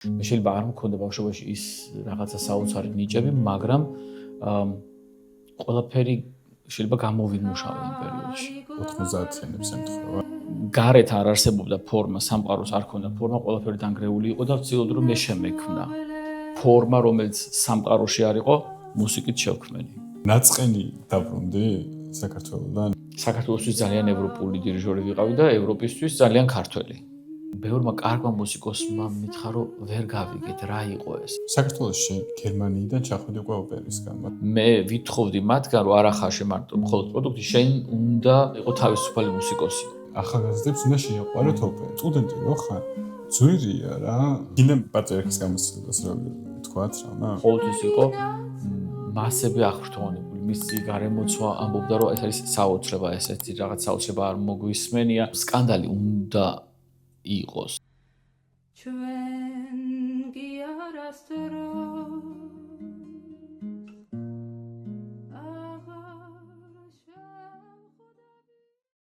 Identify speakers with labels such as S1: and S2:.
S1: მე შეიძლება არ მქონდა ბავშვობაში ის რაღაცა საოცარი ნიჭები, მაგრამ ყველაფერი შეიძლება გამოვიმუშავე იმ პერიოდში.
S2: 90-იანებს ემთხვევა.
S1: გარეთ არ არსებობდა ფორმა, სამყაროს არ ქონდა ფორმა, ყველაფერი დანგრეული იყო და ვცდილობდი რომ მე შემექმნა ფორმა, რომელიც სამყაროში არ იყო, მუსიკით შევქმნი.
S2: ნაწყენი დაბრუნდი საქართველოდან.
S1: საქართველოსთვის ძალიან ევროპული დირიჟორი ვიყავი და ევროპისთვის ძალიან ქართველი. ბევრმა კარგმა მუსიკოსმა მითხრა რომ ვერ გავიგეთ რა იყო ეს.
S2: საქართველოში გერმანიიდან ჩახვედი უკვე ოპერისგან.
S1: მე ვითხოვდი მათგან რომ არა ხარ შემარტო მხოლოდ პროდუქტი, შენ უნდა იყო თავისუფალი მუსიკოსი.
S2: ახალგაზრდებს უნდა შეიყვაროთ ოპერა. სტუდენტი რო ხარ, ძვირია რა. კინოპატრიკის გამოცდილებას რო ვთქვათ რა.
S1: ყოველთვის იყო მასები აღფრთოვანებული. მისი გარემოცვა ამბობდა რომ ეს არის საოცრება, ესეთი რაღაც საოცრება არ მოგვისმენია. სკანდალი უნდა იყოს.
S3: ჩვენ კი არასდროს